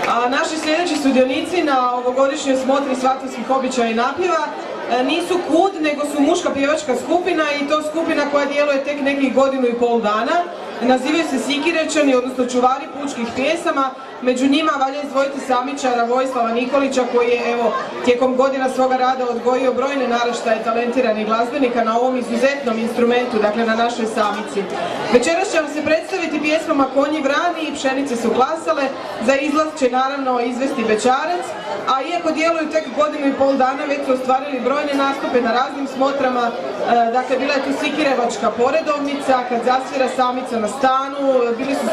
A naši sljedeći sudionici na ovogodišnjoj smotri svatovskih običaja i napjeva nisu KUD, nego su muška pjevačka skupina i to skupina koja djeluje tek nekih 1,5 dana. Nazivaju se Sikirevčani, odnosno čuvari pučkih pjesama. Među njima valja izdvojiti samičara Vojislava Nikolića koji je tijekom godina svoga rada odgojio brojne naraštaje talentiranih glazbenika na ovom izuzetnom instrumentu, dakle na našoj samici. Večeras će vam se predstaviti pjesmama Konji vrani i Pšenice su klasale, za izlaz će naravno izvesti Bećarac, a iako djeluju tek 1,5 dana, već su ostvarili brojne nastupe na raznim smotrama. Dakle, bila je tu Sikirevačka poredovnica, kad zasvira samica na stanu, bili su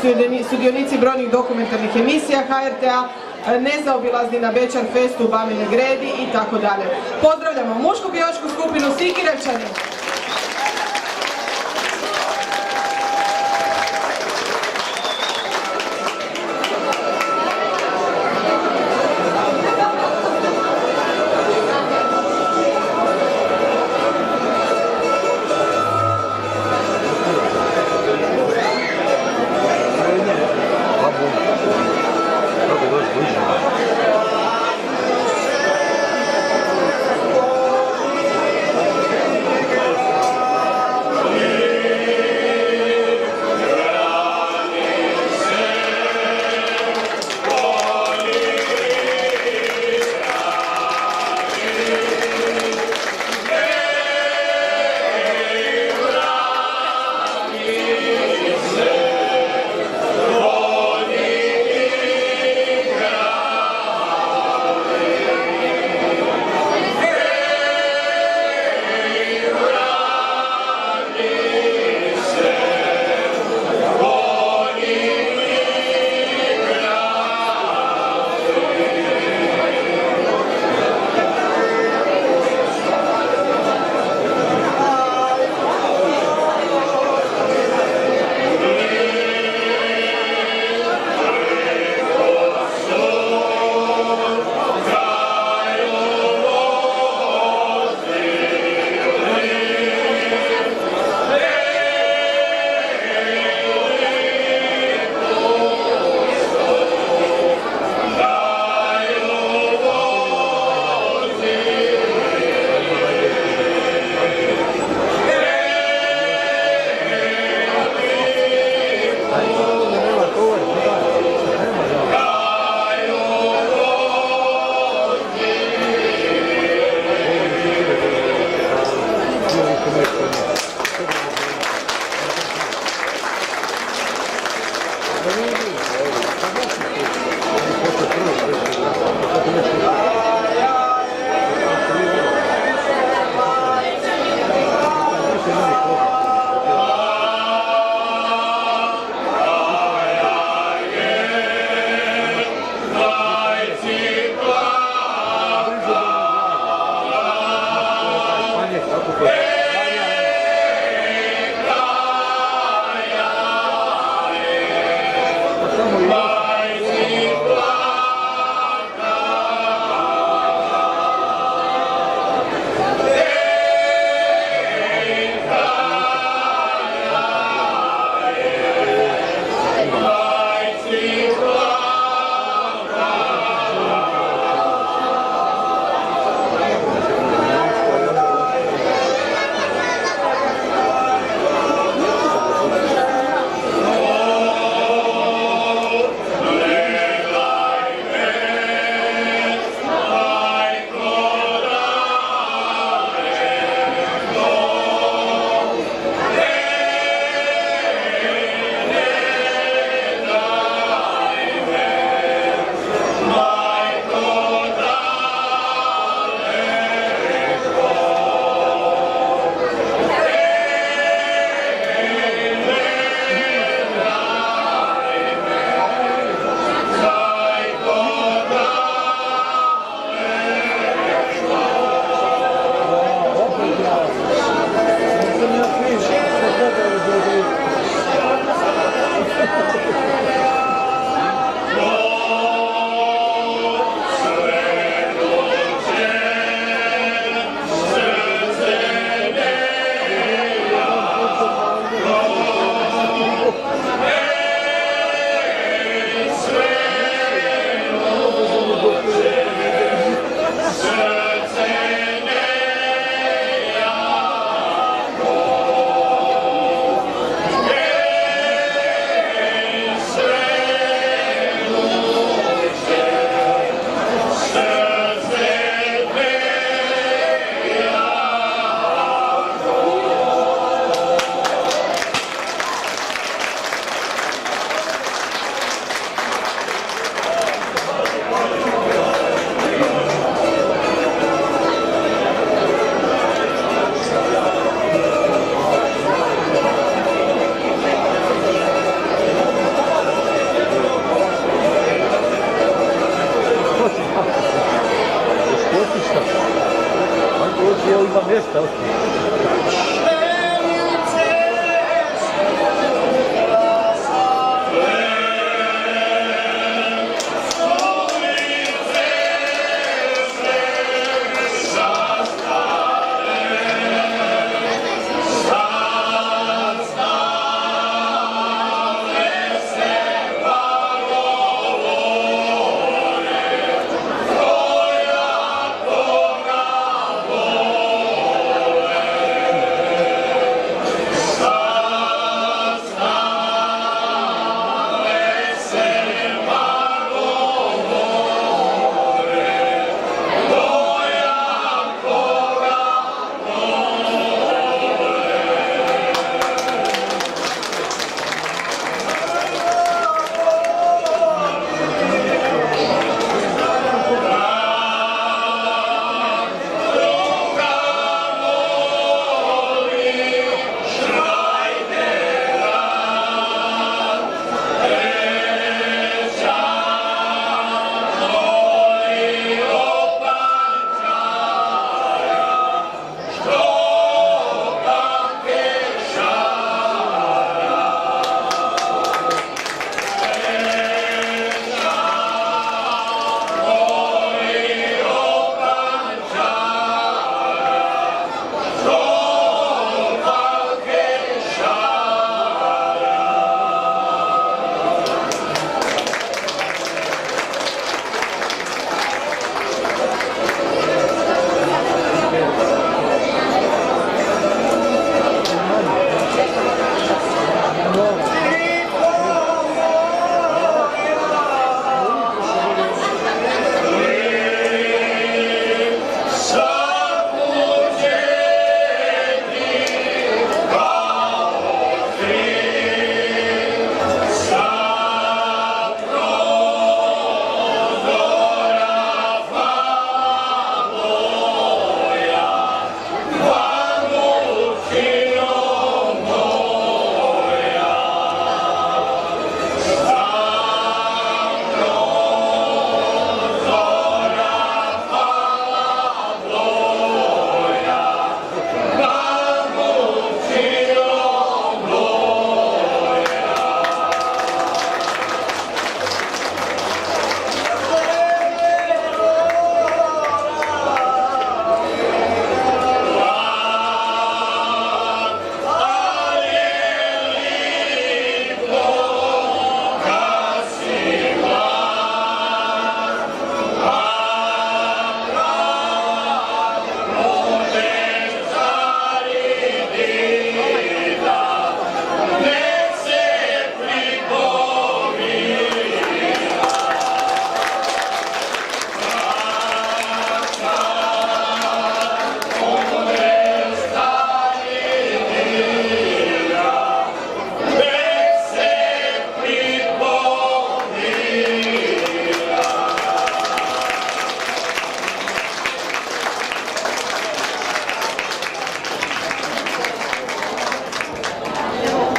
sudionici brojnih dokumentarnih emisija HRT-a, nezaobilazni na Bečar festu u Babinoj Gredi i tako dalje. Pozdravljamo mušku pjevačku skupinu Sikirevčani!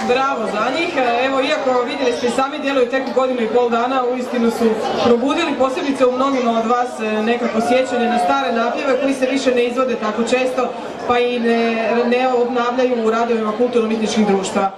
Bravo za njih. Evo, iako vidjeli ste sami djeluju tek godinu i pol dana, uistinu su probudili posebice u mnogima od vas nekako sjećanje na stare napjeve koji se više ne izvode tako često pa i ne obnavljaju u radovima kulturno-umjetničkih društva.